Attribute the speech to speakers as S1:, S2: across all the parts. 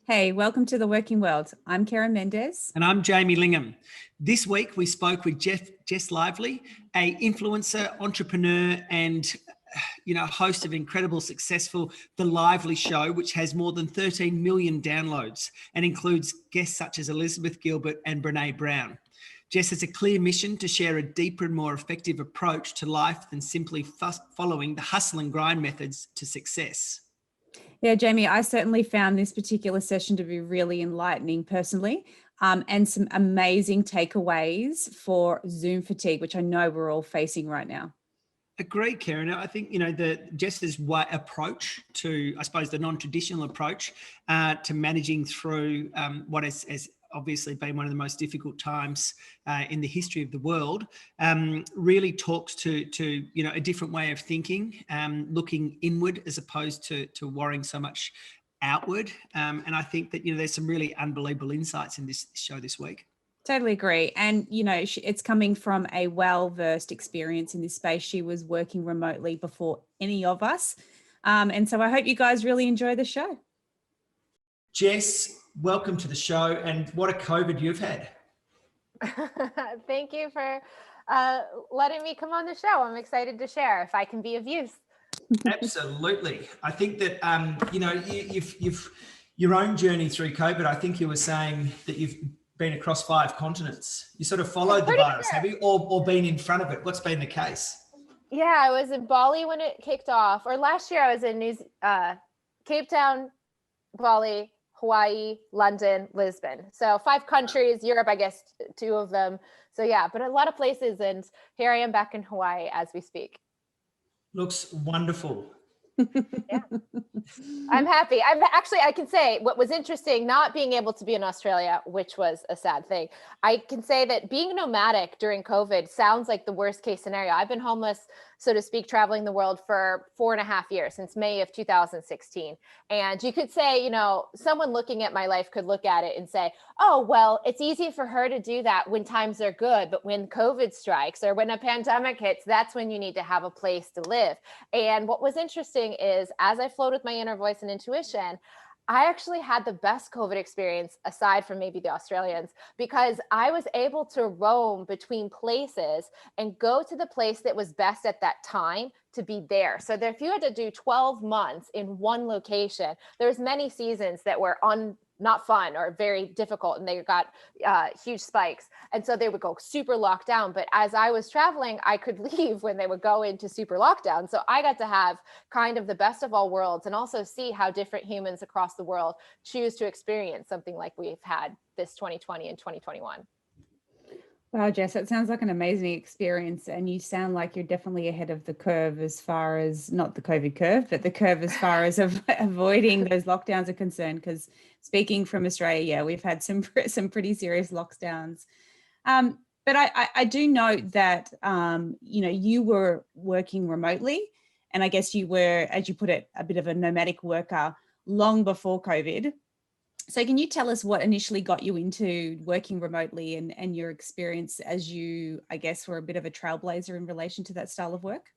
S1: Hey, welcome to the Working World. I'm Karen Mendez.
S2: And I'm Jamie Lingham. This week we spoke with Jess Lively, a influencer, entrepreneur, and host of incredible, successful The Lively Show, which has more than 13 million downloads and includes guests such as Elizabeth Gilbert and Brene Brown. Jess has a clear mission to share a deeper and more effective approach to life than simply following the hustle and grind methods to success.
S1: Yeah, Jamie, I certainly found this particular session to be really enlightening personally, and some amazing takeaways for Zoom fatigue, which I know we're all facing right now.
S2: Agreed, Karen. I think, the Jess's approach to, I suppose, the non-traditional approach to managing through what has obviously been one of the most difficult times in the history of the world, really talks to a different way of thinking, looking inward as opposed to worrying so much outward. And I think that, there's some really unbelievable insights in this show this week.
S1: Totally agree. And, it's coming from a well-versed experience in this space. She was working remotely before any of us. And so I hope you guys really enjoy the show.
S2: Jess, welcome to the show. And what a COVID you've had.
S3: Thank you for letting me come on the show. I'm excited to share if I can be of use.
S2: Absolutely. I think that, you've your own journey through COVID. I think you were saying that you've been across 5 continents. You sort of followed the virus, have you? Or been in front of it? What's been the case?
S3: Yeah, I was in Bali when it kicked off. Or last year I was in Cape Town, Bali, Hawaii, London, Lisbon. So 5 countries, Europe, I guess 2 of them. So yeah, but a lot of places. And here I am back in Hawaii as we speak.
S2: Looks wonderful.
S3: Yeah, I'm happy. I can say what was interesting, not being able to be in Australia, which was a sad thing. I can say that being nomadic during COVID sounds like the worst case scenario. I've been homeless, so to speak, traveling the world for 4.5 years, since May of 2016. And you could say, someone looking at my life could look at it and say, oh, well, it's easy for her to do that when times are good. But when COVID strikes or when a pandemic hits, that's when you need to have a place to live. And what was interesting is, as I flowed with my inner voice and intuition, I actually had the best COVID experience, aside from maybe the Australians, because I was able to roam between places and go to the place that was best at that time to be there. So that if you had to do 12 months in one location, there's many seasons that were not fun or very difficult, and they got huge spikes. And so they would go super locked down. But as I was traveling, I could leave when they would go into super lockdown. So I got to have kind of the best of all worlds, and also see how different humans across the world choose to experience something like we've had this 2020 and 2021.
S1: Wow, Jess, that sounds like an amazing experience. And you sound like you're definitely ahead of the curve as far as, not the COVID curve, but the curve as far as avoiding those lockdowns are concerned. Because speaking from Australia, yeah, we've had some pretty serious lockdowns. But I do note that, you were working remotely. And I guess you were, as you put it, a bit of a nomadic worker long before COVID. So can you tell us what initially got you into working remotely and your experience as you, I guess, were a bit of a trailblazer in relation to that style of work?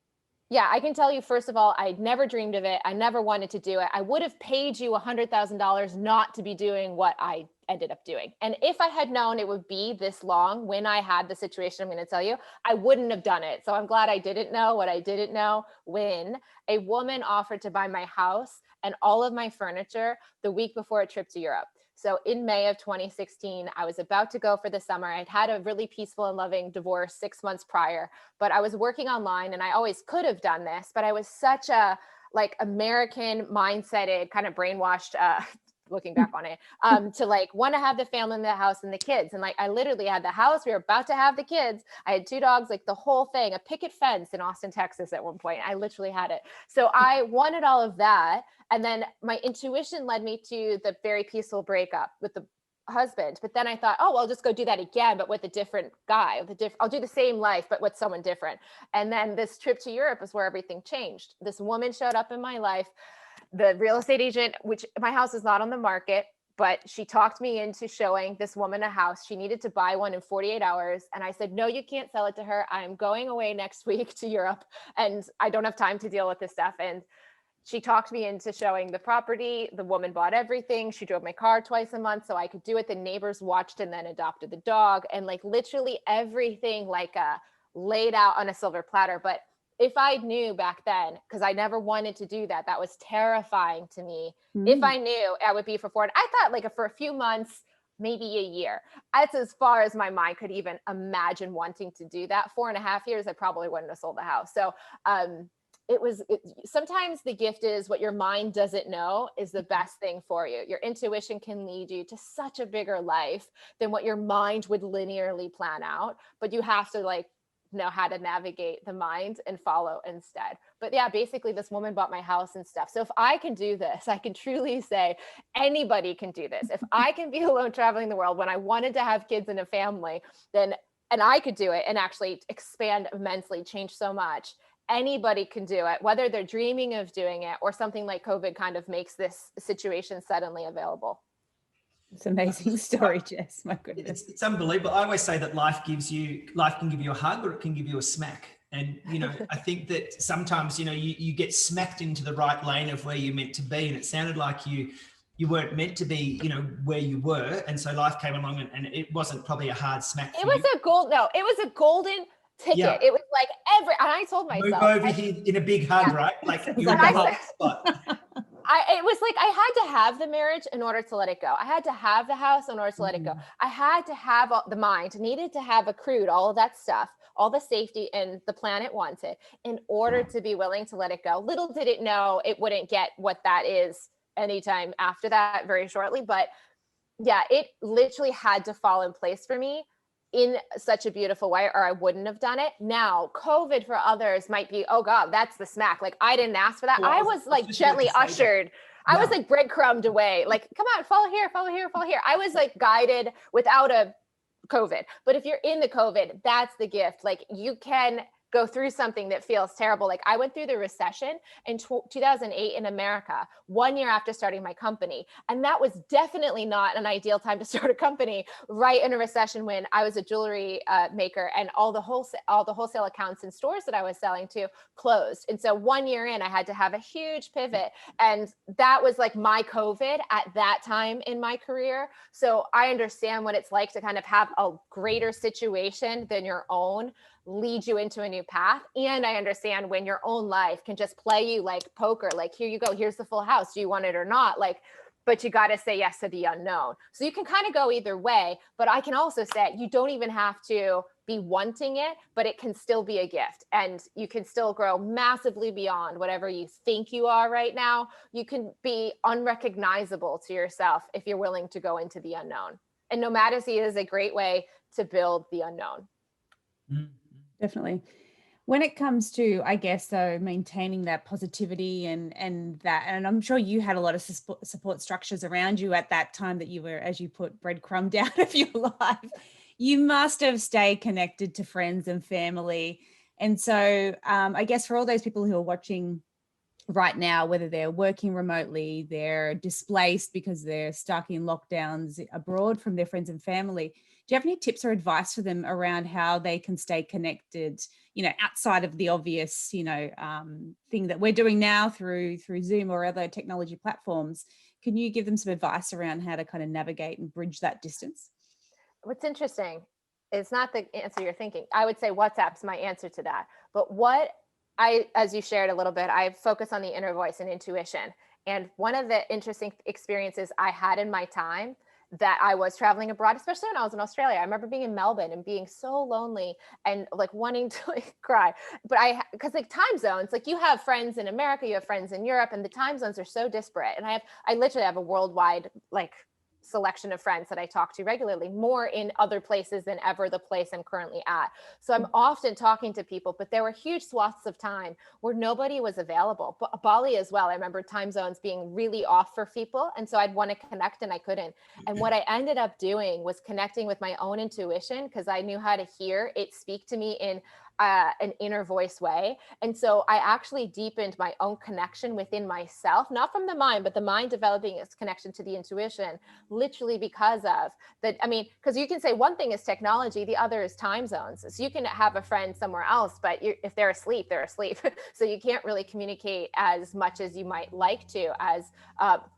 S3: Yeah, I can tell you, first of all, I'd never dreamed of it. I never wanted to do it. I would have paid you $100,000 not to be doing what I ended up doing. And if I had known it would be this long when I had the situation I'm going to tell you, I wouldn't have done it. So I'm glad I didn't know what I didn't know when a woman offered to buy my house and all of my furniture the week before a trip to Europe. So in May of 2016, I was about to go for the summer. I'd had a really peaceful and loving divorce 6 months prior, but I was working online, and I always could have done this, but I was such a American mindseted, kind of brainwashed, looking back on it, to want to have the family in the house and the kids. And I literally had the house, we were about to have the kids. I had 2 dogs, the whole thing, a picket fence in Austin, Texas at one point. I literally had it. So I wanted all of that. And then my intuition led me to the very peaceful breakup with the husband. But then I thought, oh, well, I'll just go do that again, but with a different guy, I'll do the same life, but with someone different. And then this trip to Europe is where everything changed. This woman showed up in my life, the real estate agent, which my house is not on the market, but she talked me into showing this woman a house. She needed to buy one in 48 hours. And I said, no, you can't sell it to her. I'm going away next week to Europe, and I don't have time to deal with this stuff. And she talked me into showing the property. The woman bought everything. She drove my car twice a month so I could do it. The neighbors watched and then adopted the dog, and like literally everything like laid out on a silver platter. But if I knew back then, because I never wanted to do that, that was terrifying to me. If I knew I would be for Ford, I thought like for a few months, maybe a year. That's as far as my mind could even imagine wanting to do that. 4.5 years, I probably wouldn't have sold the house. So sometimes the gift is what your mind doesn't know is the best thing for you. Your intuition can lead you to such a bigger life than what your mind would linearly plan out, but you have to like know how to navigate the mind and follow instead. But yeah, basically this woman bought my house and stuff. So if I can do this, I can truly say anybody can do this. If I can be alone traveling the world when I wanted to have kids and a family, then, and I could do it and actually expand immensely, change so much. Anybody can do it, whether they're dreaming of doing it or something like COVID kind of makes this situation suddenly available.
S1: It's an amazing story, Jess. My goodness.
S2: It's unbelievable. I always say that life can give you a hug or it can give you a smack. And, you know, I think that sometimes, you know, you get smacked into the right lane of where you're meant to be. And it sounded like you weren't meant to be, you know, where you were. And so life came along and it wasn't probably a hard smack.
S3: It was a golden ticket. Yeah. It was like and I told myself,
S2: move over here in a big hug, right? Like you're in the hot spot.
S3: It was like I had to have the marriage in order to let it go. I had to have the house in order to let it go. I had to have the mind, needed to have accrued all of that stuff, all the safety and the planet wanted in order to be willing to let it go. Little did it know it wouldn't get what that is anytime after that, very shortly. But yeah, it literally had to fall in place for me in such a beautiful way, or I wouldn't have done it. Now, COVID for others might be, oh God, that's the smack. Like I didn't ask for that. Well, I was like gently ushered. I was like breadcrumbed away. Like, come on, follow here, follow here, follow here. I was like guided without a COVID. But if you're in the COVID, that's the gift. Like you can go through something that feels terrible. Like I went through the recession in 2008 in America, 1 year after starting my company. And that was definitely not an ideal time to start a company right in a recession when I was a jewelry maker and all the wholesale accounts and stores that I was selling to closed. And so 1 year in, I had to have a huge pivot. And that was like my COVID at that time in my career. So I understand what it's like to kind of have a greater situation than your own lead you into a new path. And I understand when your own life can just play you like poker, like here you go, here's the full house. Do you want it or not? Like, but you got to say yes to the unknown. So you can kind of go either way, but I can also say you don't even have to be wanting it, but it can still be a gift and you can still grow massively beyond whatever you think you are right now. You can be unrecognizable to yourself if you're willing to go into the unknown. And Nomadisy is a great way to build the unknown.
S1: Definitely. When it comes to, I guess, though, maintaining that positivity and I'm sure you had a lot of support structures around you at that time that you were, as you put, breadcrumbed out of your life. You must have stayed connected to friends and family. And so I guess for all those people who are watching right now, whether they're working remotely, they're displaced because they're stuck in lockdowns abroad from their friends and family, do you have any tips or advice for them around how they can stay connected, you know, outside of the obvious, you know, thing that we're doing now through Zoom or other technology platforms? Can you give them some advice around how to kind of navigate and bridge that distance?
S3: What's interesting, it's not the answer you're thinking. I would say WhatsApp's my answer to that. But what as you shared a little bit, I focus on the inner voice and intuition. And one of the interesting experiences I had in my time that I was traveling abroad, especially when I was in Australia. I remember being in Melbourne and being so lonely and like wanting to like cry. But because like time zones, like you have friends in America, you have friends in Europe, and the time zones are so disparate. And I literally have a worldwide like selection of friends that I talk to regularly, more in other places than ever the place I'm currently at. So I'm often talking to people, but there were huge swaths of time where nobody was available. But Bali as well. I remember time zones being really off for people. And so I'd want to connect and I couldn't. And what I ended up doing was connecting with my own intuition because I knew how to hear it speak to me in an inner voice way. And so I actually deepened my own connection within myself, not from the mind, but the mind developing its connection to the intuition, literally because of that. I mean, because you can say one thing is technology, the other is time zones. So you can have a friend somewhere else, but if they're asleep, they're asleep. So you can't really communicate as much as you might like to as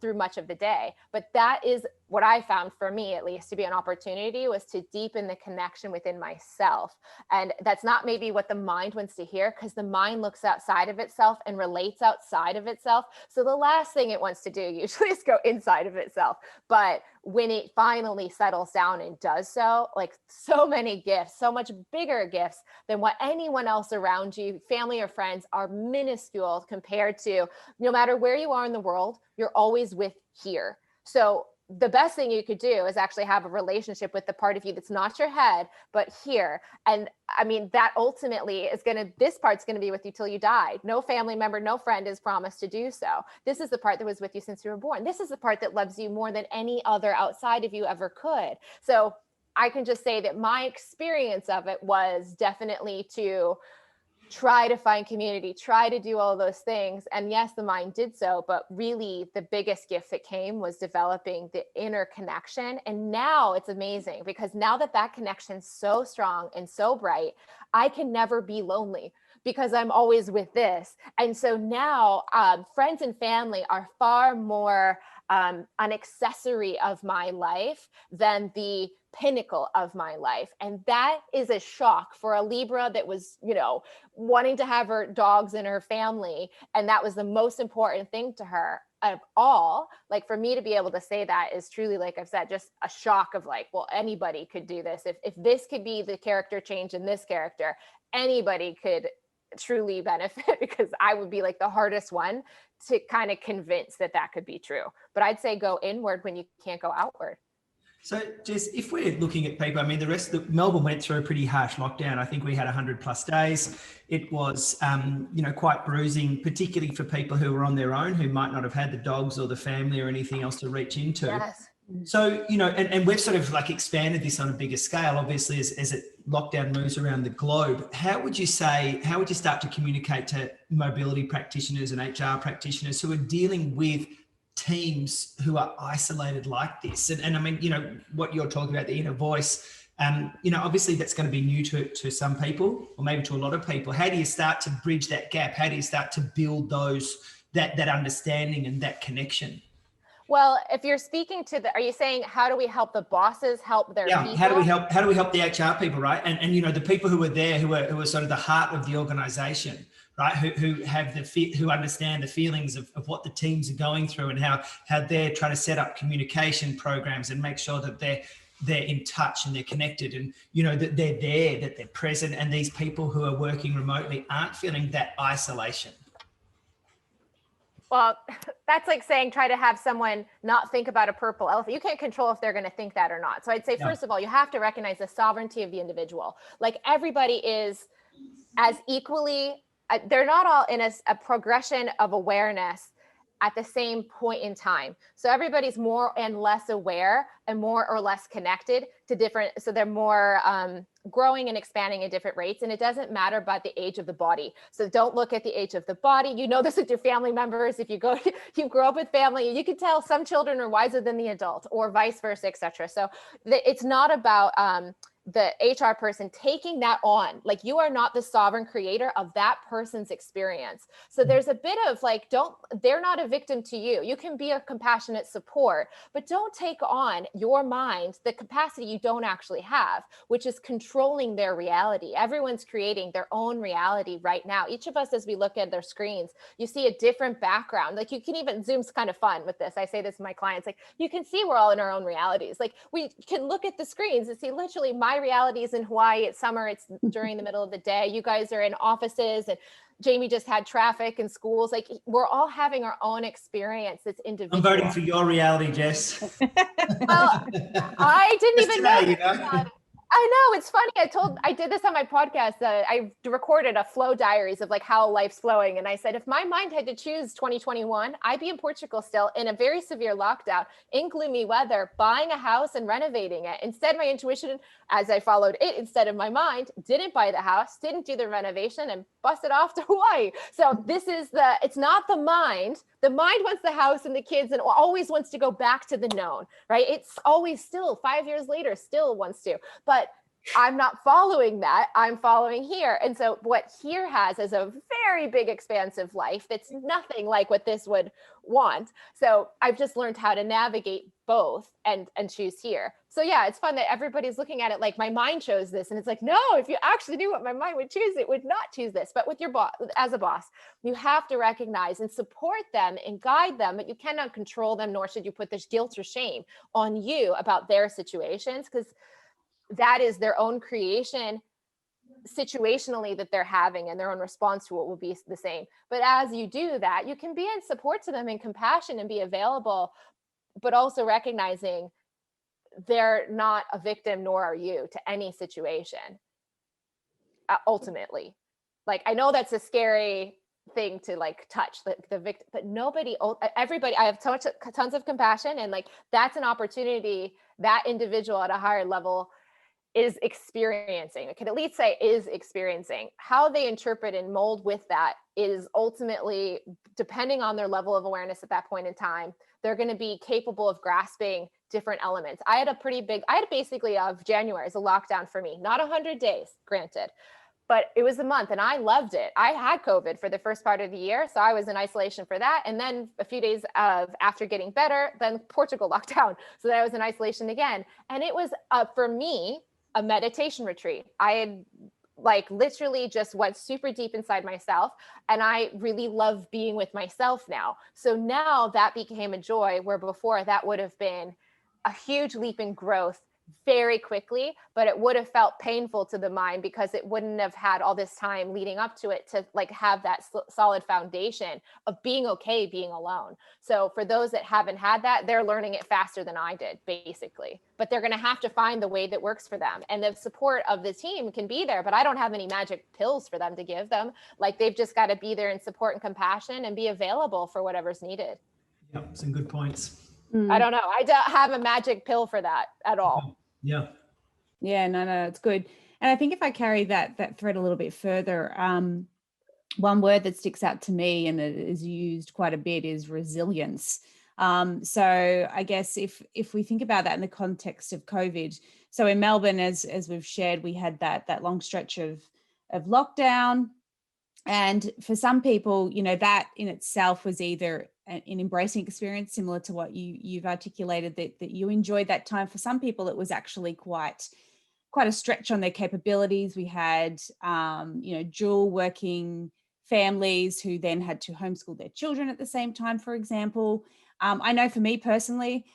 S3: through much of the day. But that is what I found, for me at least, to be an opportunity, was to deepen the connection within myself. And that's not maybe what the mind wants to hear, because the mind looks outside of itself and relates outside of itself. So the last thing it wants to do usually is go inside of itself. But when it finally settles down and does so, like, so many gifts, so much bigger gifts than what anyone else around you, family or friends, are minuscule compared to, no matter where you are in the world, you're always with here. So the best thing you could do is actually have a relationship with the part of you that's not your head, but here. And I mean, that ultimately is this part's going to be with you till you die. No family member, no friend is promised to do so. This is the part that was with you since you were born. This is the part that loves you more than any other outside of you ever could. So I can just say that my experience of it was definitely to try to find community, try to do all those things. And yes, the mind did so, but really the biggest gift that came was developing the inner connection. And now it's amazing, because now that connection's so strong and so bright, I can never be lonely, because I'm always with this. And so now friends and family are far more an accessory of my life than the pinnacle of my life. And that is a shock for a Libra that was, wanting to have her dogs in her family. And that was the most important thing to her of all. Like, for me to be able to say that is truly, like I've said, just a shock of like, well, anybody could do this. If this could be the character change in this character, anybody could truly benefit, because I would be like the hardest one to kind of convince that could be true. But I'd say go inward when you can't go outward.
S2: So, Jess, if we're looking at people, I mean, Melbourne went through a pretty harsh lockdown. I think we had 100+ days. It was, quite bruising, particularly for people who were on their own, who might not have had the dogs or the family or anything else to reach into.
S3: Yes.
S2: So, and we've sort of like expanded this on a bigger scale, obviously, as lockdown moves around the globe. How would you start to communicate to mobility practitioners and HR practitioners who are dealing with teams who are isolated like this? And I mean, what you're talking about, the inner voice, obviously that's going to be new to some people, or maybe to a lot of people. How do you start to bridge that gap? How do you start to build that understanding and that connection?
S3: Well, if you're speaking to are you saying, how do we help the bosses help their people?
S2: How do we help the HR people, right? And the people who are there, who are sort of the heart of the organization, right? Who understand the feelings of what the teams are going through, and how they're trying to set up communication programs and make sure that they're in touch and they're connected, and that they're there, that they're present, and these people who are working remotely aren't feeling that isolation.
S3: Well, that's like saying try to have someone not think about a purple elephant. You can't control if they're going to think that or not. So I'd say, first of all, you have to recognize the sovereignty of the individual. Like, everybody is as equally, they're not all in a progression of awareness at the same point in time. So everybody's more and less aware and more or less connected to different, so they're more growing and expanding at different rates. And it doesn't matter about the age of the body. So don't look at the age of the body. You know this with your family members. If you grow up with family, you can tell some children are wiser than the adult, or vice versa, etc. So it's not about the HR person taking that on. Like, you are not the sovereign creator of that person's experience. So there's a bit of like, they're not a victim to you. You can be a compassionate support, but don't take on your mind the capacity you don't actually have, which is controlling their reality. Everyone's creating their own reality right now. Each of us, as we look at their screens, you see a different background. Like, you can even, Zoom's kind of fun with this. I say this to my clients, like, you can see we're all in our own realities. Like, we can look at the screens and see literally my reality is in Hawaii. It's summer. It's during the middle of the day. You guys are in offices, and Jamie just had traffic in schools. Like, we're all having our own experience that's individual.
S2: I'm voting for your reality, Jess.
S3: Well, I didn't even know. I know, it's funny. I did this on my podcast. I recorded a flow diaries of like how life's flowing. And I said, if my mind had to choose 2021, I'd be in Portugal still in a very severe lockdown, in gloomy weather, buying a house and renovating it. Instead, my intuition, as I followed it instead of my mind, didn't buy the house, didn't do the renovation, and busted off to Hawaii. So it's not the mind. The mind wants the house and the kids and always wants to go back to the known, right? It's always still 5 years later, still wants to, but I'm not following that. I'm following here. And so what here has is a very big expansive life that's nothing like what this would want. So I've just learned how to navigate both and choose here. So yeah, it's fun that everybody's looking at it like my mind chose this. And it's like, no, if you actually knew what my mind would choose, it would not choose this. But with your boss, as a boss, you have to recognize and support them and guide them, but you cannot control them, nor should you put this guilt or shame on you about their situations, because that is their own creation situationally that they're having, and their own response to it will be the same. But as you do that, you can be in support to them and compassion and be available, but also recognizing they're not a victim, nor are you, to any situation. Ultimately, like, I know that's a scary thing to like touch the victim, but everybody, I have tons of compassion, and like that's an opportunity that individual at a higher level is experiencing. I could at least say is experiencing. How they interpret and mold with that is ultimately depending on their level of awareness at that point in time. They're going to be capable of grasping different elements. I had basically of January as a lockdown for me, not 100 days, granted, but it was a month and I loved it. I had COVID for the first part of the year, so I was in isolation for that. And then a few days after getting better, then Portugal locked down. So then I was in isolation again. And it was, for me, a meditation retreat. I had like literally just went super deep inside myself, and I really love being with myself now. So now that became a joy, where before that would have been a huge leap in growth very quickly, but it would have felt painful to the mind because it wouldn't have had all this time leading up to it to like have that solid foundation of being okay being alone. So for those that haven't had that, they're learning it faster than I did, basically. But they're going to have to find the way that works for them. And the support of the team can be there, but I don't have any magic pills for them to give them. Like, they've just got to be there in support and compassion and be available for whatever's needed.
S2: Yep, some good points.
S3: I don't know. I don't have a magic pill for that at all.
S2: Yeah.
S1: Yeah, no, it's good. And I think if I carry that thread a little bit further, one word that sticks out to me and that is used quite a bit is resilience. So I guess if we think about that in the context of COVID, so in Melbourne, as we've shared, we had that long stretch of lockdown. And for some people, that in itself was either an embracing experience, similar to what you've articulated, that you enjoyed that time. For some people, it was actually quite a stretch on their capabilities. We had, dual working families who then had to homeschool their children at the same time, for example. I know for me personally,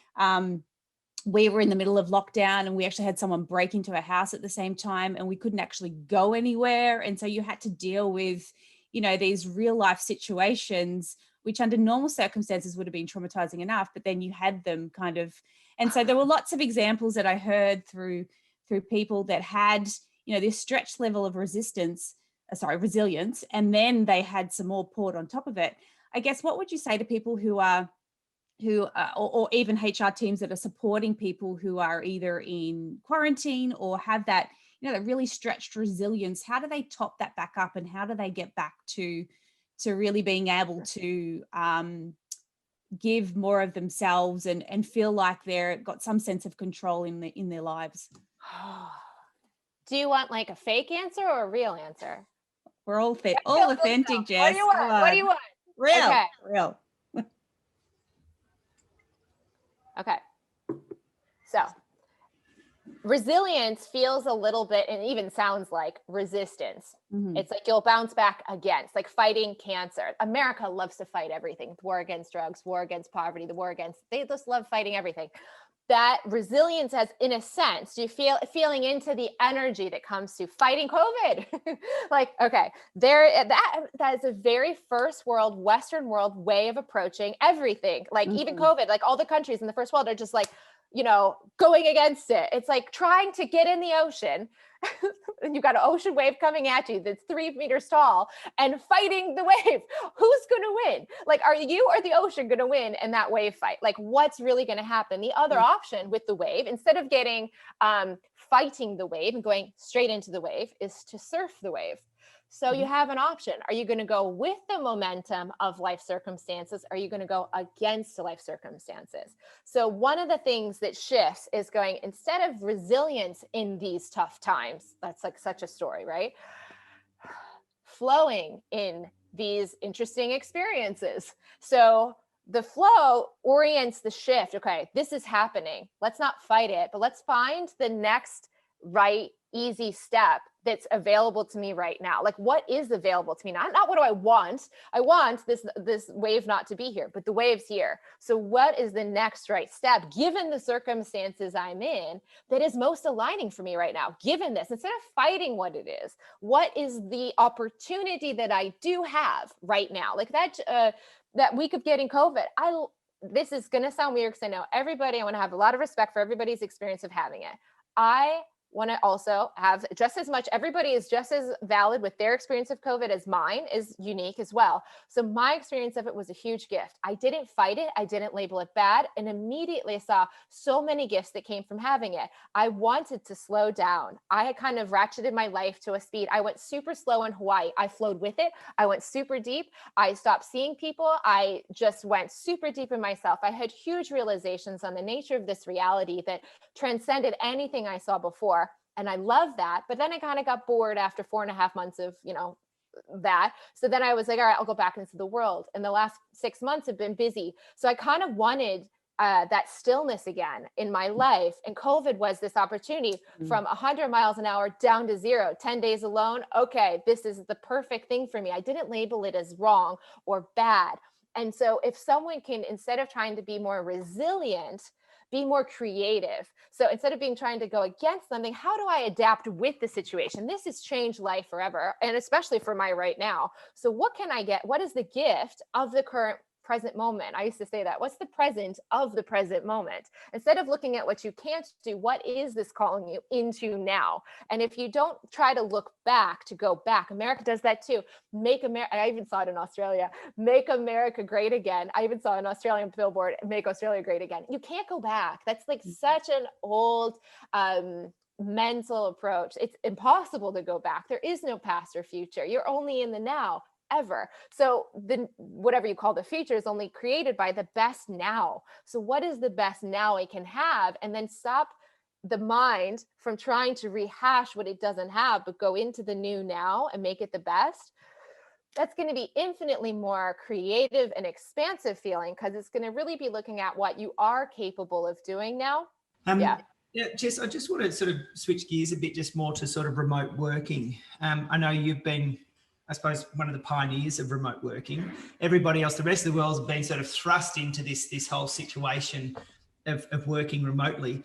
S1: we were in the middle of lockdown and we actually had someone break into a house at the same time and we couldn't actually go anywhere. And so you had to deal with, these real life situations, which under normal circumstances would have been traumatizing enough, but then you had them kind of, and so there were lots of examples that I heard through people that had, this stretched level of resilience, and then they had some more poured on top of it. I guess, what would you say to people who or even HR teams that are supporting people who are either in quarantine or have that, that really stretched resilience? How do they top that back up, and how do they get back to really being able to give more of themselves and feel like they're got some sense of control in their lives?
S3: Do you want like a fake answer or a real answer?
S1: We're all authentic, Jess.
S3: What do you want?
S1: Real.
S3: Okay.
S1: Real.
S3: Okay. So resilience feels a little bit, and even sounds like resistance. Mm-hmm. It's like you'll bounce back against, like fighting cancer. America loves to fight everything. The war against drugs, war against poverty, they just love fighting everything. That resilience has, in a sense, you feeling into the energy that comes to fighting COVID. Like, okay, that is a very first world, Western world way of approaching everything. Like even COVID, like all the countries in the first world are just like, going against it. It's like trying to get in the ocean and you've got an ocean wave coming at you that's 3 meters tall and fighting the wave. Who's going to win? Like, are you or the ocean going to win in that wave fight? Like, what's really going to happen? The other option with the wave, instead of fighting the wave and going straight into the wave, is to surf the wave. So you have an option. Are you going to go with the momentum of life circumstances? Are you going to go against the life circumstances? So one of the things that shifts is going, instead of resilience in these tough times, that's like such a story, right? Flowing in these interesting experiences. So the flow orients the shift. Okay, this is happening. Let's not fight it, but let's find the next right, easy step that's available to me right now. Like, what is available to me? Not what do I want? I want this wave not to be here, but the wave's here. So what is the next right step, given the circumstances I'm in, that is most aligning for me right now? Given this, instead of fighting what it is, what is the opportunity that I do have right now? Like that week of getting COVID, this is going to sound weird because I know everybody, I want to have a lot of respect for everybody's experience of having it. I want to also have just as much, everybody is just as valid with their experience of COVID as mine is unique as well. So my experience of it was a huge gift. I didn't fight it. I didn't label it bad. And immediately I saw so many gifts that came from having it. I wanted to slow down. I had kind of ratcheted my life to a speed. I went super slow in Hawaii. I flowed with it. I went super deep. I stopped seeing people. I just went super deep in myself. I had huge realizations on the nature of this reality that transcended anything I saw before. And I love that. But then I kind of got bored after 4.5 months of, that. So then I was like, all right, I'll go back into the world. And the last 6 months have been busy. So I kind of wanted that stillness again in my life. And COVID was this opportunity from 100 miles an hour down to 0, 10 days alone. Okay, this is the perfect thing for me. I didn't label it as wrong or bad. And so if someone can, instead of trying to be more resilient, be more creative. So instead of trying to go against something, how do I adapt with the situation? This has changed life forever, and especially for my right now. So what can I get? What is the gift of the current present moment? I used to say that. What's the present of the present moment? Instead of looking at what you can't do, what is this calling you into now? And if you don't try to look back, to go back, America does that too. Make America, I even saw it in Australia, make America great again. I even saw an Australian billboard, make Australia great again. You can't go back. That's like such an old, mental approach. It's impossible to go back. There is no past or future. You're only in the now. Ever. So whatever you call the future is only created by the best now. So what is the best now I can have? And then stop the mind from trying to rehash what it doesn't have, but go into the new now and make it the best. That's going to be infinitely more creative and expansive feeling, because it's going to really be looking at what you are capable of doing now.
S2: Yeah, Jess, I just want to sort of switch gears a bit, just more to sort of remote working. I know you've been, I suppose, one of the pioneers of remote working. Everybody else, the rest of the world, has been sort of thrust into this whole situation of working remotely.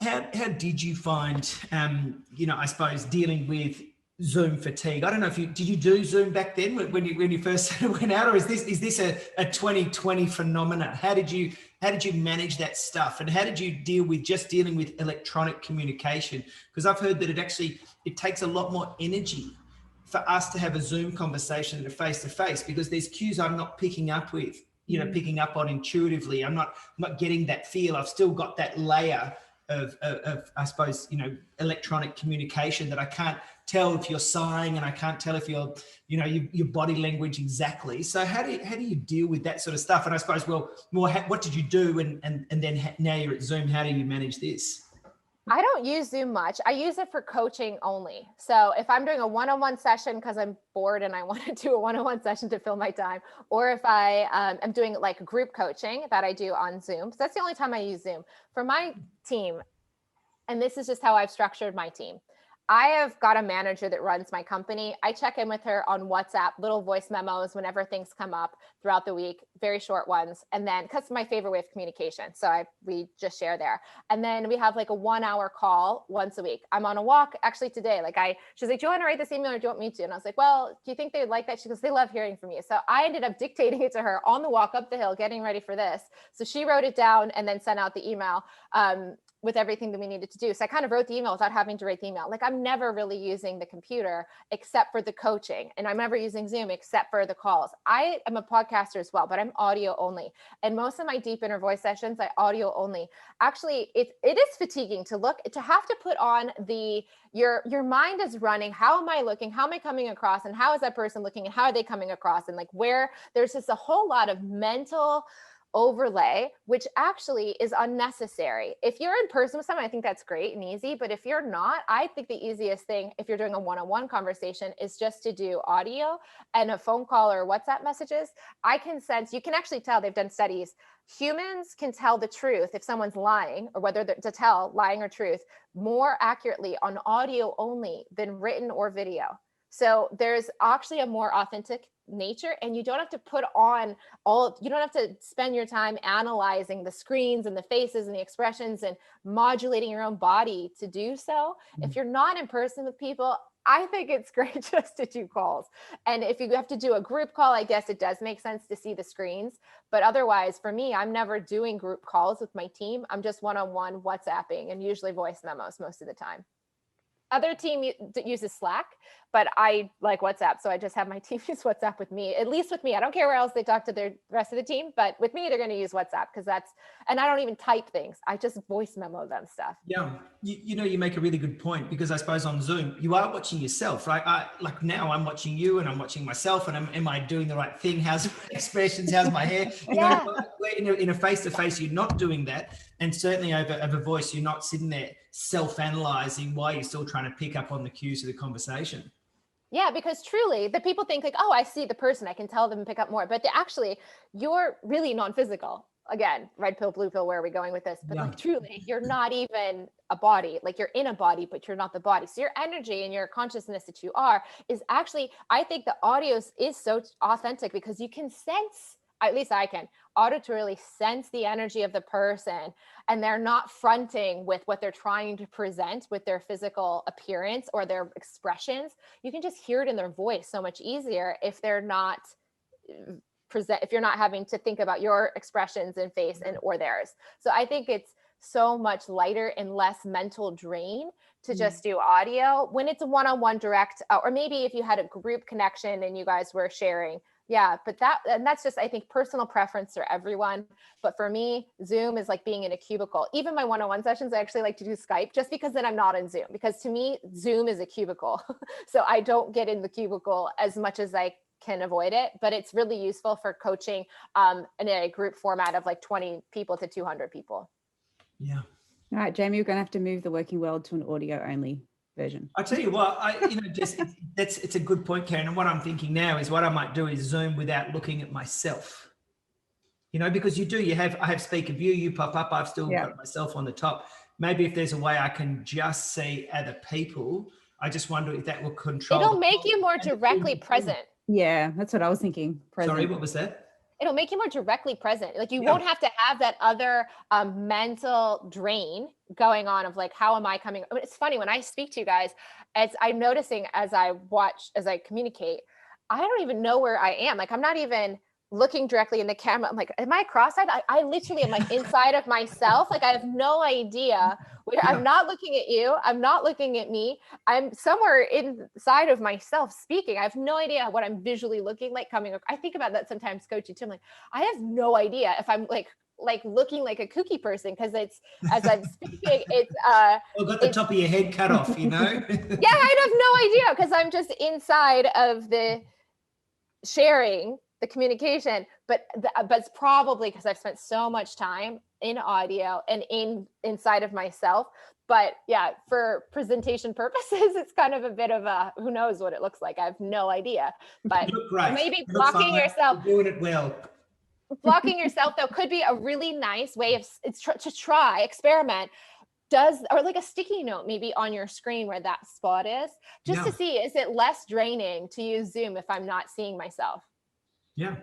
S2: How did you find, I suppose, dealing with Zoom fatigue? I don't know if did you do Zoom back then when you first went out, or is this a 2020 phenomenon? How did you manage that stuff, and how did you dealing with electronic communication? Because I've heard that it takes a lot more energy for us to have a Zoom conversation than a face-to-face, because there's cues I'm not picking up on intuitively. I'm not getting that feel. I've still got that layer of I suppose, electronic communication that I can't tell if you're sighing, and I can't tell if you're, your body language exactly. So how do you deal with that sort of stuff? And I suppose, what did you do? And then now you're at Zoom, how do you manage this?
S3: I don't use Zoom much. I use it for coaching only. So if I'm doing a one-on-one session because I'm bored and I want to do a one-on-one session to fill my time, or if I am doing like group coaching that I do on Zoom, so that's the only time I use Zoom. For my team, and this is just how I've structured my team, I have got a manager that runs my company. I check in with her on WhatsApp, little voice memos whenever things come up throughout the week, very short ones. And then, because it's my favorite way of communication. So we just share there. And then we have like a 1 hour call once a week. I'm on a walk actually today. She's like, do you want to write this email or do you want me to? And I was like, well, do you think they'd like that? She goes, they love hearing from you. So I ended up dictating it to her on the walk up the hill, getting ready for this. So she wrote it down and then sent out the email. With everything that we needed to do. So I kind of wrote the email without having to write the email. Like, I'm never really using the computer except for the coaching, and I'm never using Zoom except for the calls. I am a podcaster as well, but I'm audio only. And most of my deep inner voice sessions, I audio only. Actually, it is fatiguing to have to put on your mind is running. How am I looking? How am I coming across? And how is that person looking? And how are they coming across? And like, where there's just a whole lot of mental overlay, which actually is unnecessary. If you're in person with someone, I think that's great and easy. But if you're not, I think the easiest thing, if you're doing a one-on-one conversation, is just to do audio and a phone call or WhatsApp messages. I can sense, you can actually tell, they've done studies. Humans can tell the truth if someone's lying, or whether to tell lying or truth, more accurately on audio only than written or video. So there's actually a more authentic nature, and you don't have to you don't have to spend your time analyzing the screens and the faces and the expressions and modulating your own body to do so. If you're not in person with people, I think it's great just to do calls. And if you have to do a group call, I guess it does make sense to see the screens. But otherwise, for me, I'm never doing group calls with my team. I'm just one-on-one WhatsApping, and usually voice memos most of the time. Other team uses Slack, but I like WhatsApp. So I just have my team use WhatsApp with me, at least with me. I don't care where else they talk to the rest of the team, but with me, they're going to use WhatsApp and I don't even type things. I just voice memo them stuff.
S2: Yeah. You make a really good point, because I suppose on Zoom, you are watching yourself, right? Like now I'm watching you and I'm watching myself, and am I doing the right thing? How's my expressions? How's my hair? In a face-to-face, you're not doing that. And certainly over voice, you're not sitting there self-analyzing while you're still trying to pick up on the cues of the conversation.
S3: Yeah, because truly the people think like, oh, I see the person, I can tell them and pick up more. But you're really non-physical. Again, red pill, blue pill, where are we going with this? But like, truly, you're not even a body. Like, you're in a body, but you're not the body. So your energy and your consciousness that you are is actually, I think the audio is so authentic, because you can sense, at least I can auditorily sense the energy of the person, and they're not fronting with what they're trying to present with their physical appearance or their expressions. You can just hear it in their voice so much easier if they're not if you're not having to think about your expressions and face or theirs. So I think it's so much lighter and less mental drain to just do audio when it's a one-on-one direct, or maybe if you had a group connection and you guys were sharing. Yeah, but that's just, I think, personal preference for everyone. But for me, Zoom is like being in a cubicle. Even my one-on-one sessions, I actually like to do Skype, just because then I'm not in Zoom, because to me, Zoom is a cubicle. So I don't get in the cubicle as much as I can avoid it, but it's really useful for coaching in a group format of like 20 people to 200 people.
S2: Yeah.
S1: All right, Jamie, you're going to have to move the working world to an audio only version.
S2: I tell you what, it's a good point, Karen. And what I'm thinking now is what I might do is Zoom without looking at myself. Because I have speaker view, you pop up, I've still got myself on the top. Maybe if there's a way I can just see other people, I just wonder if that will control.
S3: It'll make you more directly present.
S1: Yeah, that's what I was thinking. Present.
S2: Sorry, what was that?
S3: It'll make you more directly present. Like, you won't have to have that other mental drain going on of like, how am I coming? It's funny, when I speak to you guys, as I'm noticing, as I communicate, I don't even know where I am. Like, I'm not even looking directly in the camera. I'm like, am I cross-eyed? I literally am like inside of myself. Like, I have no idea where I'm not looking at you. I'm not looking at me. I'm somewhere inside of myself speaking. I have no idea what I'm visually looking like coming. I think about that sometimes coaching too. I'm like, I have no idea if I'm like looking like a kooky person, because it's, as I'm speaking, it's
S2: got the top of your head cut off, Yeah,
S3: I have no idea, because I'm just inside of the sharing the communication, but it's probably because I've spent so much time in audio and inside of myself. But yeah, for presentation purposes, it's kind of a bit of a, who knows what it looks like. I have no idea, but maybe blocking yourself.
S2: You're doing it well.
S3: Blocking yourself though could be a really nice way of to try, experiment. or like a sticky note maybe on your screen where that spot is, just to see, is it less draining to use Zoom if I'm not seeing myself?
S2: Yeah.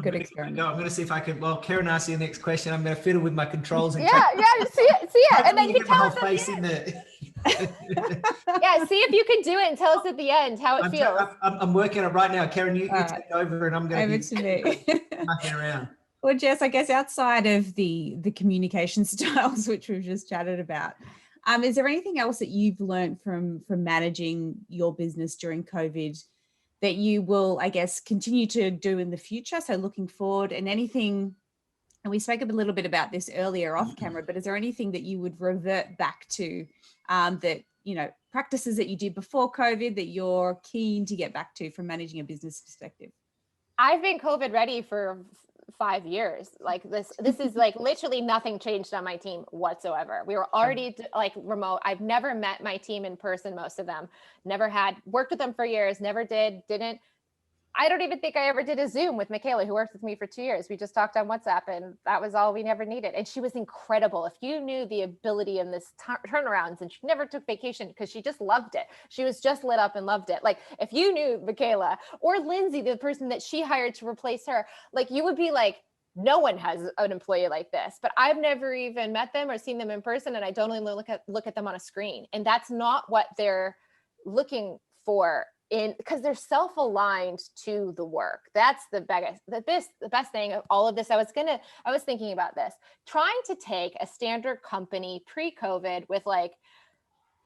S1: Good experiment.
S2: I'm going to see if I can, well, Karen asked you the next question. I'm going to fiddle with my controls and
S3: see it. And then you can tell us
S2: face in there.
S3: Yeah, see if you can do it and tell us at the end how it feels.
S2: I'm working on it right now. Karen, you take over, and I'm going to
S1: be
S2: mucking around.
S1: Well, Jess, I guess outside of the communication styles, which we've just chatted about, is there anything else that you've learned from managing your business during COVID that you will, I guess, continue to do in the future? So looking forward, and anything, and we spoke a little bit about this earlier off camera, but is there anything that you would revert back to that, you know, practices that you did before COVID that you're keen to get back to from managing a business perspective?
S3: I've been COVID ready for 5 years. Like this is like literally nothing changed on my team whatsoever. We were already like remote. I've never met my team in person, most of them. Never had worked with them for years, didn't. I don't even think I ever did a Zoom with Michaela, who worked with me for 2 years. We just talked on WhatsApp, and that was all we never needed. And she was incredible. If you knew the ability in this turnarounds, and she never took vacation because she just loved it. She was just lit up and loved it. Like if you knew Michaela or Lindsay, the person that she hired to replace her, like you would be like, no one has an employee like this. But I've never even met them or seen them in person, and I don't only look at them on a screen. And that's not what they're looking for, because they're self-aligned to the work. That's the best thing of all of this. I was thinking about this, trying to take a standard company pre-COVID with like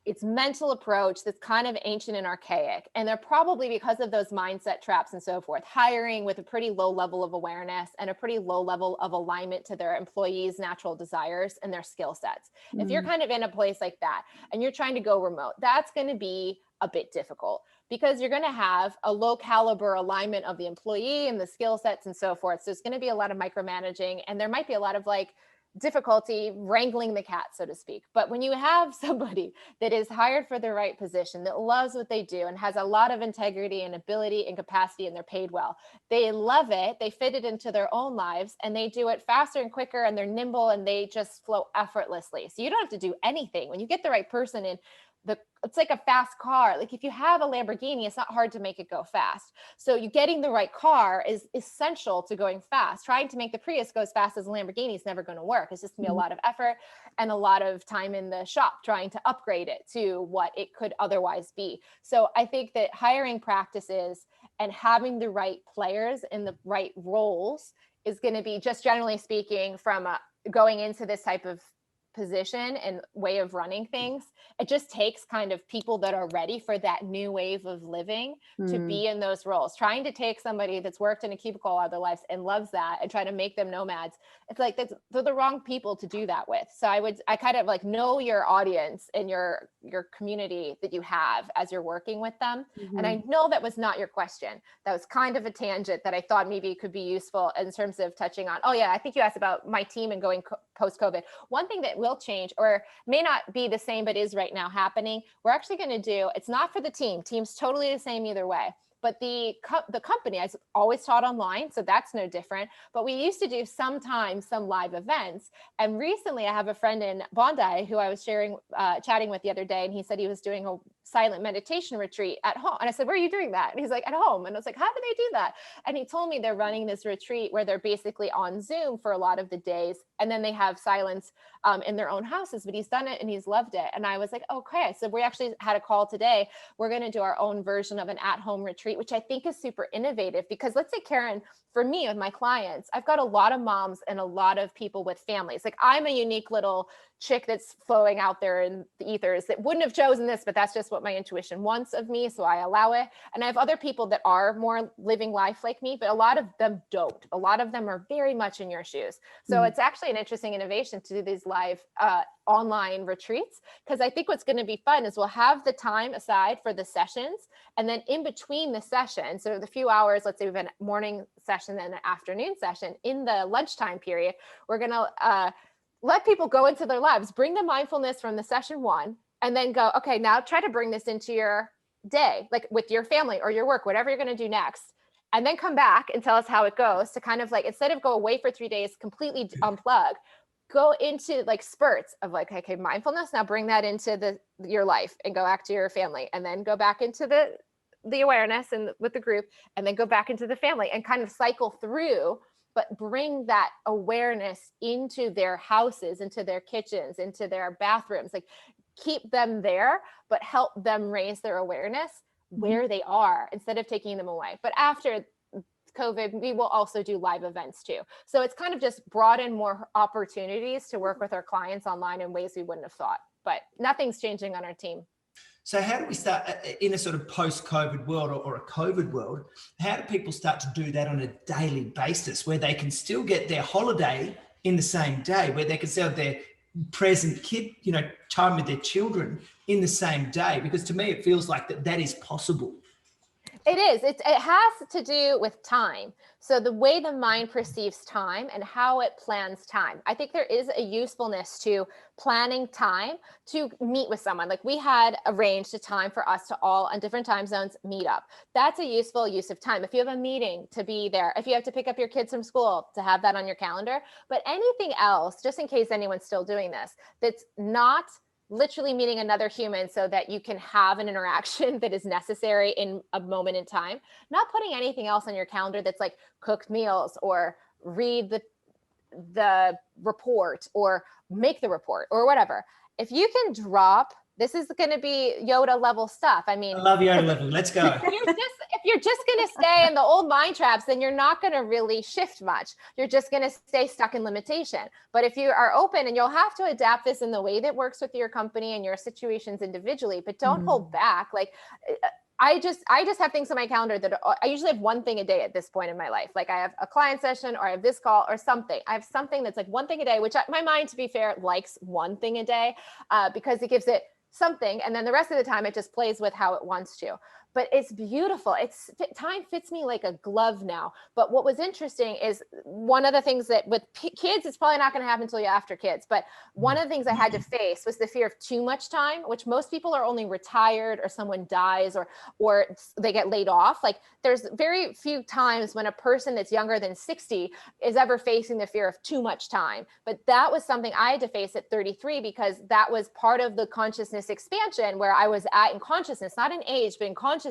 S3: its mental approach that's kind of ancient and archaic. And they're probably, because of those mindset traps and so forth, hiring with a pretty low level of awareness and a pretty low level of alignment to their employees' natural desires and their skill sets. If you're kind of in a place like that and you're trying to go remote, that's going to be a bit difficult, because you're going to have a low caliber alignment of the employee and the skill sets and so forth. So it's going to be a lot of micromanaging, and there might be a lot of like difficulty wrangling the cat, so to speak. But when you have somebody that is hired for the right position, that loves what they do and has a lot of integrity and ability and capacity, and they're paid well, they love it, they fit it into their own lives, and they do it faster and quicker, and they're nimble, and they just flow effortlessly. So you don't have to do anything. When you get the right person in, it's like a fast car. Like if you have a Lamborghini, it's not hard to make it go fast. So you getting the right car is essential to going fast. Trying to make the Prius go as fast as a Lamborghini is never going to work. It's just gonna be a lot of effort and a lot of time in the shop trying to upgrade it to what it could otherwise be. So I think that hiring practices and having the right players in the right roles is going to be, just generally speaking, from going into this type of position and way of running things, it just takes kind of people that are ready for that new wave of living to be in those roles. Trying to take somebody that's worked in a cubicle all their lives and loves that and try to make them nomads, it's like they're the wrong people to do that with. So I kind of like know your audience and your community that you have as you're working with them. And I know that was not your question. That was kind of a tangent that I thought maybe could be useful in terms of touching on. Oh yeah, I think you asked about my team and going post-COVID. One thing that will change, or may not be the same, but is right now happening, we're actually going to do, it's not for the team's totally the same either way, but the company has always taught online, so that's no different. But we used to do sometimes some live events. And recently I have a friend in Bondi who I was chatting with the other day, and he said he was doing a silent meditation retreat at home. And I said, where are you doing that? And he's like, at home. And I was like, how do they do that? And he told me they're running this retreat where they're basically on Zoom for a lot of the days. And then they have silence in their own houses, but he's done it and he's loved it. And I was like, okay. So we actually had a call today. We're going to do our own version of an at-home retreat, which I think is super innovative, because let's say, Karen, for me with my clients, I've got a lot of moms and a lot of people with families. Like I'm a unique little chick that's flowing out there in the ethers that wouldn't have chosen this, but that's just what my intuition wants of me. So I allow it. And I have other people that are more living life like me, but a lot of them don't. A lot of them are very much in your shoes. So it's actually an interesting innovation to do these live online retreats, because I think what's going to be fun is we'll have the time aside for the sessions, and then in between the session, so the few hours, let's say we have a morning session and an afternoon session, in the lunchtime period, we're going to let people go into their lives, bring the mindfulness from the session one, and then go, okay, now try to bring this into your day, like with your family or your work, whatever you're going to do next. And then come back and tell us how it goes, to kind of like, instead of go away for 3 days, completely unplug, go into like spurts of like, okay, mindfulness, now bring that into your life and go back to your family, and then go back into the awareness and with the group, and then go back into the family, and kind of cycle through, but bring that awareness into their houses, into their kitchens, into their bathrooms, like keep them there, but help them raise their awareness where they are instead of taking them away. But after COVID, we will also do live events too. So it's kind of just brought in more opportunities to work with our clients online in ways we wouldn't have thought, but nothing's changing on our team.
S2: So how do we start in a sort of post-COVID world or a COVID world? How do people start to do that on a daily basis where they can still get their holiday in the same day, where they can still have their present kid, time with their children in the same day? Because to me, it feels like that is possible.
S3: It is. It has to do with time. So the way the mind perceives time and how it plans time. I think there is a usefulness to planning time to meet with someone. Like we had arranged a time for us to all on different time zones meet up. That's a useful use of time. If you have a meeting, to be there. If you have to pick up your kids from school, to have that on your calendar. But anything else, just in case anyone's still doing this, that's not literally meeting another human so that you can have an interaction that is necessary in a moment in time, not putting anything else on your calendar that's like cooked meals or read the report or make the report or whatever. If you can drop, this is going to be Yoda level stuff. I mean,
S2: I love Yoda level. Let's go.
S3: If you're just going to stay in the old mind traps, then you're not going to really shift much. You're just going to stay stuck in limitation. But if you are open, and you'll have to adapt this in the way that works with your company and your situations individually, but don't hold back. Like I just have things on my calendar that I usually have one thing a day at this point in my life. Like I have a client session, or I have this call or something. I have something that's like one thing a day, which my mind, to be fair, likes one thing a day because it gives it something. And then the rest of the time it just plays with how it wants to. But it's beautiful. Time fits me like a glove now. But what was interesting is one of the things that with kids, it's probably not going to happen until you're after kids. But one of the things I had to face was the fear of too much time, which most people are only retired or someone dies or they get laid off. Like there's very few times when a person that's younger than 60 is ever facing the fear of too much time. But that was something I had to face at 33 because that was part of the consciousness expansion where I was at in consciousness, not in age, but in consciousness.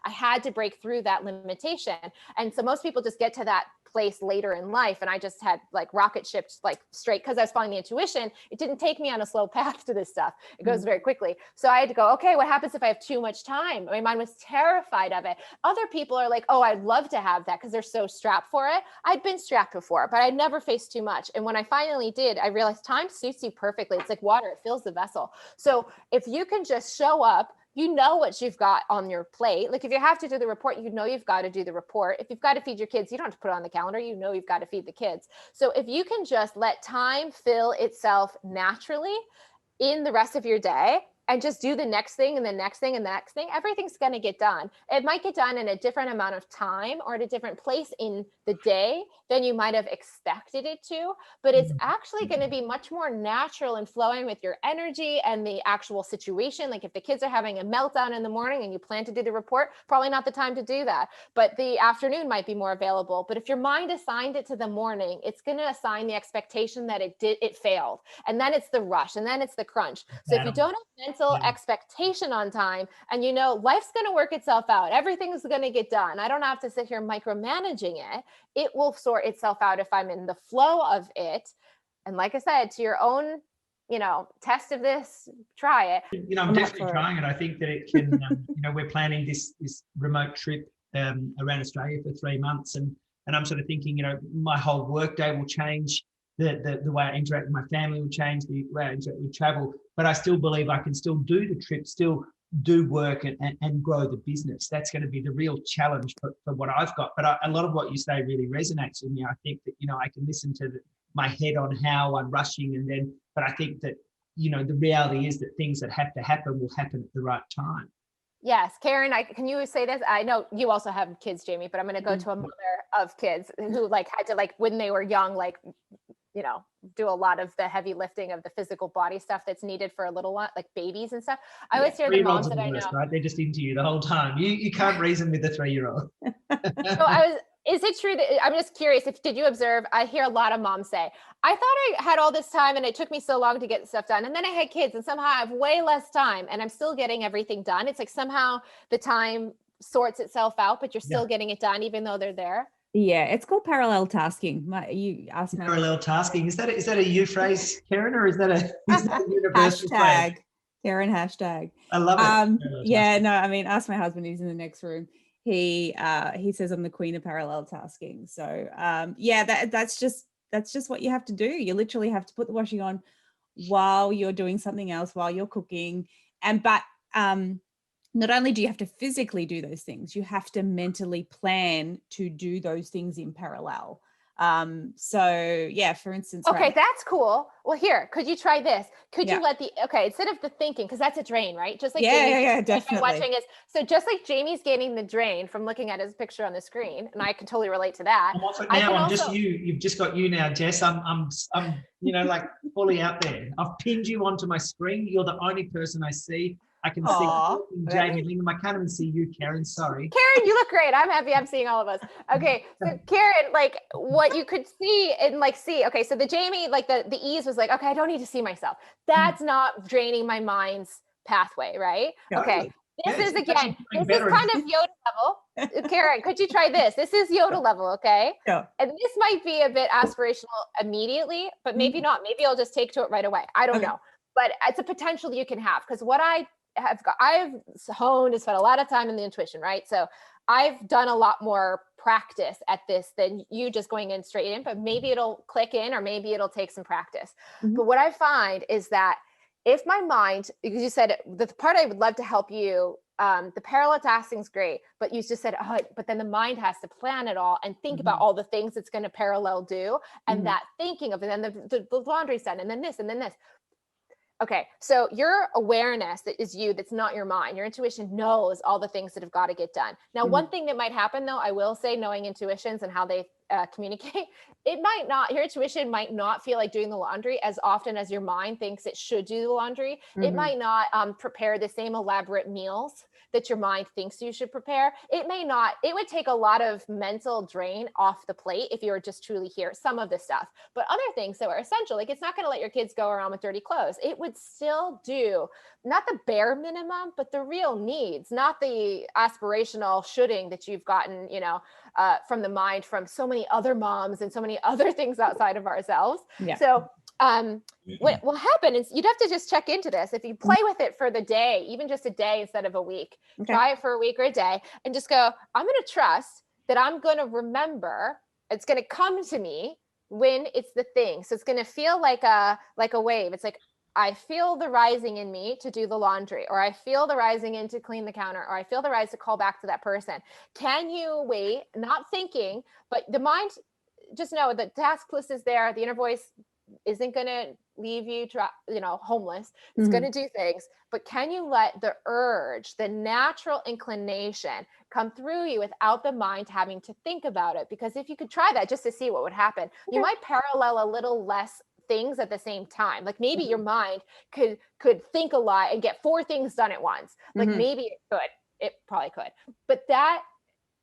S3: I had to break through that limitation. And so most people just get to that place later in life. And I just had like rocket shipped like straight because I was following the intuition. It didn't take me on a slow path to this stuff. It goes very quickly. So I had to go, okay, what happens if I have too much time? My mind was terrified of it. Other people are like, oh, I'd love to have that because they're so strapped for it. I'd been strapped before, but I'd never faced too much. And when I finally did, I realized time suits you perfectly. It's like water, it fills the vessel. So if you can just show up, you know what you've got on your plate. Like if you have to do the report, you know you've got to do the report. If you've got to feed your kids, you don't have to put it on the calendar. You know you've got to feed the kids. So if you can just let time fill itself naturally in the rest of your day and just do the next thing and the next thing and the next thing, everything's going to get done. It might get done in a different amount of time or at a different place in the day than you might have expected it to, but it's actually going to be much more natural and flowing with your energy and the actual situation. Like if the kids are having a meltdown in the morning and you plan to do the report, probably not the time to do that, but the afternoon might be more available. But if your mind assigned it to the morning, it's going to assign the expectation that it failed. And then it's the rush and then it's the crunch. So if you don't have mental expectation on time and you know life's going to work itself out, everything's going to get done, I don't have to sit here micromanaging it will sort itself out if I'm in the flow of it. And like I said, to your own test of this, try it.
S2: I'm definitely trying it. I think that it can we're planning this remote trip around Australia for 3 months, and I'm sort of thinking my whole workday will change. The way I interact with my family will change, the way I interact with travel, but I still believe I can still do the trip, still do work and grow the business. That's going to be the real challenge for what I've got. But a lot of what you say really resonates with me. I think that, I can listen to my head on how I'm rushing but I think that, the reality is that things that have to happen will happen at the right time.
S3: Yes. Karen, can you say this? I know you also have kids, Jamie, but I'm going to go to a mother of kids who had to when they were young, do a lot of the heavy lifting of the physical body stuff that's needed for a little one, like babies and stuff. I always hear the moms that I know.
S2: Right? They're just into you the whole time. You can't reason with a 3-year-old.
S3: So Is it true that, I'm just curious, did you observe, I hear a lot of moms say, I thought I had all this time and it took me so long to get stuff done. And then I had kids and somehow I have way less time and I'm still getting everything done. It's like somehow the time sorts itself out, but you're still getting it done even though they're there.
S1: Yeah, it's called parallel tasking. You asked my
S2: Parallel tasking. Is that a you phrase, Karen, or is that a universal phrase?
S1: hashtag Karen hashtag.
S2: I love it.
S1: Yeah, no, I mean, ask my husband, he's in the next room. He says I'm the queen of parallel tasking. So yeah, that's just what you have to do. You literally have to put the washing on while you're doing something else, while you're cooking. But not only do you have to physically do those things, you have to mentally plan to do those things in parallel. So yeah, for instance.
S3: Okay, that's cool. Well, here, could you try this? Could you let instead of the thinking, because that's a drain, right? Just like
S1: definitely.
S3: Watching is, so just like Jamie's getting the drain from looking at his picture on the screen, and I can totally relate to that.
S2: You've just got you now, Jess. I'm like fully out there. I've pinned you onto my screen. You're the only person I see. I can see Jamie Lingham. I can't even see you, Karen. Sorry.
S3: Karen, you look great. I'm happy I'm seeing all of us. Okay. So Karen, like what you could see and okay. So the Jamie, like the ease was like, okay, I don't need to see myself. That's not draining my mind's pathway, right? Okay. This is kind of Yoda level. Karen, could you try this? This is Yoda level, okay?
S1: Yeah.
S3: And this might be a bit aspirational immediately, but maybe not. Maybe I'll just take to it right away. I don't know. But it's a potential you can have, because what I've honed and spent a lot of time in the intuition, right? So I've done a lot more practice at this than you just going in straight in, but maybe it'll click in or maybe it'll take some practice. But what I find is that if my mind, because you said the part I would love to help you, the parallel tasking is great, but you just said, but then the mind has to plan it all and think about all the things it's going to parallel do. And that thinking of it, and then the laundry's done, and then this, and then this. Okay, so your awareness that is you, that's not your mind. Your intuition knows all the things that have got to get done. Now, one thing that might happen, though, I will say, knowing intuitions and how they communicate, your intuition might not feel like doing the laundry as often as your mind thinks it should do the laundry. It might not prepare the same elaborate meals that your mind thinks you should prepare. It would take a lot of mental drain off the plate if you were just truly here, some of the stuff, but other things that were essential, like it's not going to let your kids go around with dirty clothes. It would still do not the bare minimum, but the real needs, not the aspirational shoulding that you've gotten, from the mind, from so many other moms and so many other things outside of ourselves. Yeah. So what will happen is you'd have to just check into this. If you play with it for the day, even just a day instead of a week, try it for a week or a day and just go, I'm going to trust that I'm going to remember, it's going to come to me when it's the thing. So it's going to feel like a wave. It's like, I feel the rising in me to do the laundry, or I feel the rising in to clean the counter, or I feel the rise to call back to that person. Can you wait, not thinking, but the mind, just know the task list is there. The inner voice isn't going to leave you, homeless. It's going to do things, but can you let the urge, the natural inclination come through you without the mind having to think about it? Because if you could try that just to see what would happen, you might parallel a little less things at the same time. Like maybe your mind could think a lot and get 4 things done at once. Like maybe it probably could, but that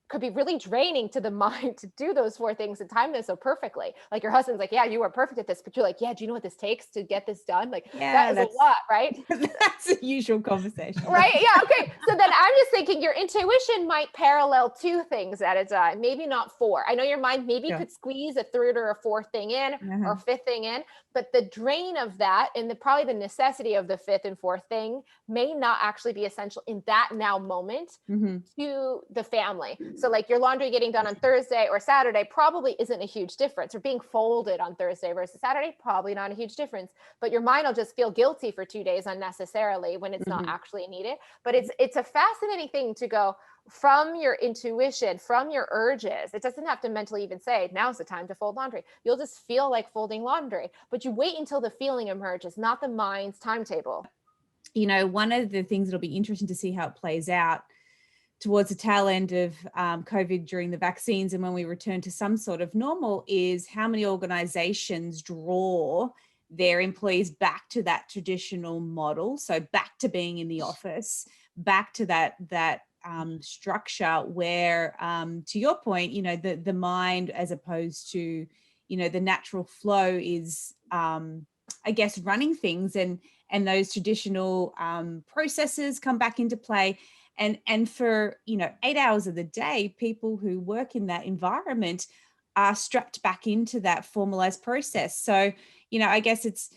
S3: could be really draining to the mind to do those 4 things and time them so perfectly. Like your husband's like, yeah, you are perfect at this, but you're like, yeah, do you know what this takes to get this done? Like that is a lot, right?
S1: That's a usual conversation.
S3: Right. Yeah. Okay. So then I'm just thinking your intuition might parallel 2 things at a time, maybe not 4. I know your mind maybe could squeeze a 3rd or a 4th thing in or 5th thing in, but the drain of that and probably the necessity of the 5th and 4th thing may not actually be essential in that now moment to the family. So like your laundry getting done on Thursday or Saturday probably isn't a huge difference, or being folded on Thursday versus Saturday, probably not a huge difference, but your mind will just feel guilty for 2 days unnecessarily when it's not actually needed. But it's a fascinating thing to go from your intuition, from your urges. It doesn't have to mentally even say, now's the time to fold laundry. You'll just feel like folding laundry, but you wait until the feeling emerges, not the mind's timetable.
S1: One of the things that'll be interesting to see how it plays out towards the tail end of COVID during the vaccines and when we return to some sort of normal is how many organizations draw their employees back to that traditional model. So back to being in the office, back to that structure where, to your point, the mind, as opposed to, the natural flow is, I guess, running things, and those traditional processes come back into play. And for, 8 hours of the day, people who work in that environment are strapped back into that formalized process. So, I guess it's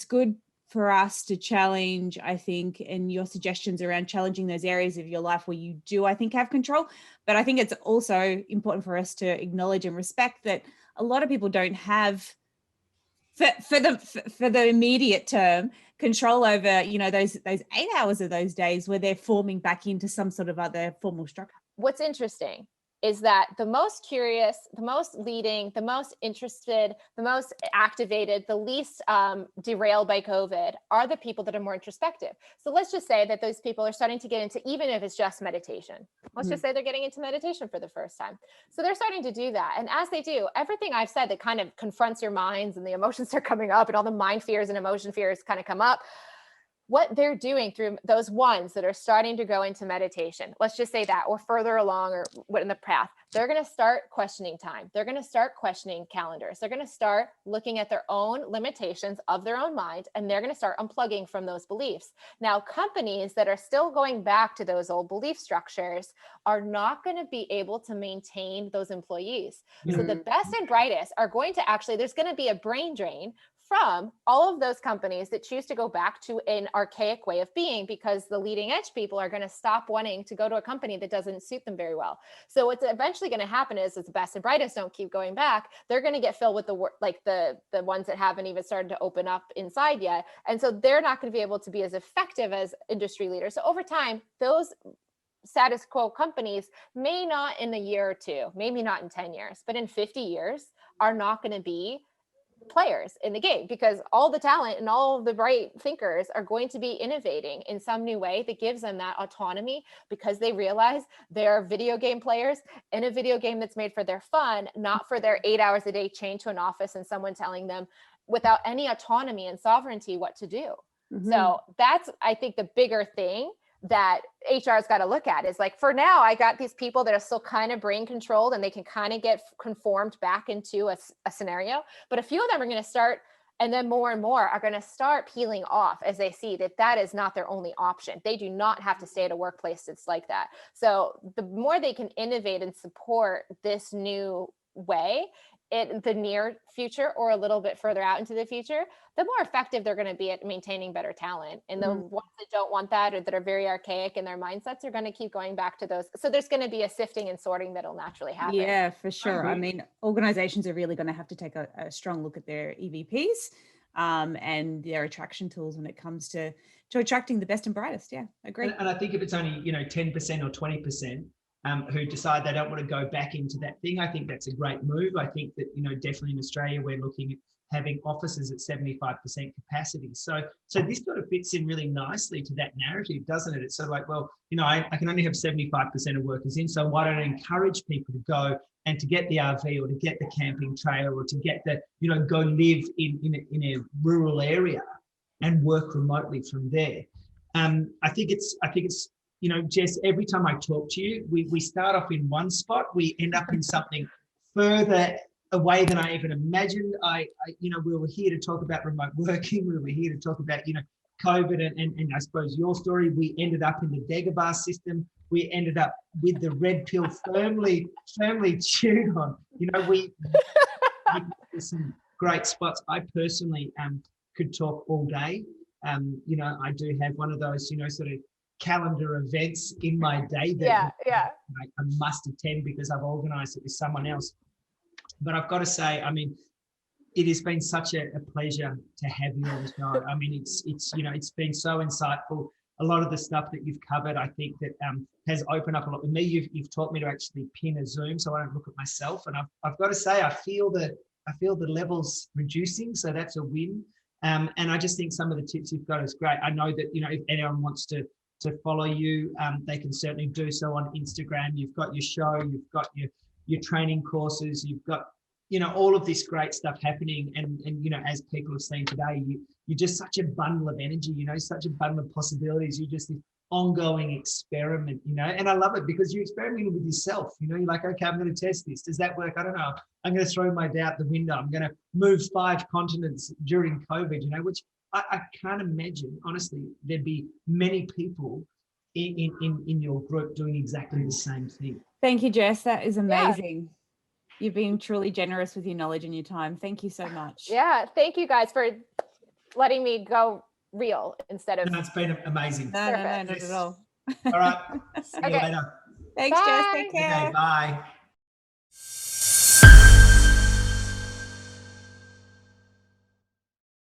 S1: good for us to challenge, I think, and your suggestions around challenging those areas of your life where you do, I think, have control. But I think it's also important for us to acknowledge and respect that a lot of people don't have, for the immediate term, control over, those 8 hours of those days where they're forming back into some sort of other formal structure.
S3: What's interesting is that the most curious, the most leading, the most interested, the most activated, the least derailed by COVID are the people that are more introspective. So let's just say that those people are starting to get into, even if it's just meditation, let's just say they're getting into meditation for the first time. So they're starting to do that. And as they do, everything I've said that kind of confronts your minds and the emotions are coming up and all the mind fears and emotion fears kind of come up, what they're doing through those ones that are starting to go into meditation, let's just say that, or further along, or what in the path, they're going to start questioning time. They're going to start questioning calendars. They're going to start looking at their own limitations of their own mind, and they're going to start unplugging from those beliefs. Now, companies that are still going back to those old belief structures are not going to be able to maintain those employees. So the best and brightest are going to actually, there's going to be a brain drain from all of those companies that choose to go back to an archaic way of being, because the leading edge people are going to stop wanting to go to a company that doesn't suit them very well. So what's eventually going to happen is, the best and brightest don't keep going back. They're going to get filled with the ones that haven't even started to open up inside yet. And so they're not going to be able to be as effective as industry leaders. So over time, those status quo companies may not in a year or two, maybe not in 10 years, but in 50 years are not going to be players in the game, because all the talent and all of the bright thinkers are going to be innovating in some new way that gives them that autonomy, because they realize they're video game players in a video game that's made for their fun, not for their 8 hours a day chained to an office and someone telling them without any autonomy and sovereignty what to do. So that's, I think, the bigger thing that HR's got to look at is, like, for now, I got these people that are still kind of brain controlled and they can kind of get conformed back into a scenario. But a few of them are going to start, and then more and more are going to start peeling off as they see that that is not their only option. They do not have to stay at a workplace that's like that. So the more they can innovate and support this new way in the near future or a little bit further out into the future, the more effective they're going to be at maintaining better talent. And the ones that don't want that, or that are very archaic in their mindsets, are going to keep going back to those. So there's going to be a sifting and sorting that'll naturally happen.
S1: Yeah, for sure. I mean, organizations are really going to have to take a strong look at their EVPs and their attraction tools when it comes to attracting the best and brightest. Yeah, agree.
S2: And I think if it's only, 10% or 20%, who decide they don't want to go back into that thing, I think that's a great move. I think that, definitely in Australia, we're looking at having offices at 75% capacity. So this sort of fits in really nicely to that narrative, doesn't it? It's sort of like, well, I can only have 75% of workers in, so why don't I encourage people to go and to get the RV, or to get the camping trailer, or to get the, go live in a rural area and work remotely from there. I think it's, Jess, every time I talk to you, we start off in one spot, we end up in something further away than I even imagined. We were here to talk about remote working. We were here to talk about, COVID and I suppose your story. We ended up in the Dagobah system. We ended up with the red pill firmly chewed on. We there's some great spots. I personally could talk all day. I do have one of those, sort of calendar events in my day that I must attend because I've organized it with someone else. But I've got to say, I mean, it has been such a pleasure to have you on the show. I mean, it's been so insightful. A lot of the stuff that you've covered, I think that has opened up a lot with me. You've taught me to actually pin a Zoom so I don't look at myself. And I've got to say, I feel the levels reducing, so that's a win. And I just think some of the tips you've got is great. I know that, if anyone wants to follow you, they can certainly do so on Instagram. You've got your show, you've got your training courses, you've got, all of this great stuff happening. And as people have seen today, you're just such a bundle of energy, such a bundle of possibilities. You're just this
S4: ongoing experiment, you know, and I love it because you're experimenting with yourself. You know, you're like, okay, I'm going to test this. Does that work? I don't know. I'm going to throw my day out the window. I'm going to move 5 continents during COVID, you know, which I can't imagine, honestly, there'd be many people in your group doing exactly the same thing.
S1: Thank you, Jess. That is amazing. You've been truly generous with your knowledge and your time. Thank you so much.
S3: Yeah. Thank you guys for letting me go real instead of.
S2: No, it's been amazing.
S1: No, not at all.
S2: All right. See you
S3: Okay.
S2: later.
S1: Thanks, Jess.
S3: Bye.
S1: Take care.
S2: Okay, bye.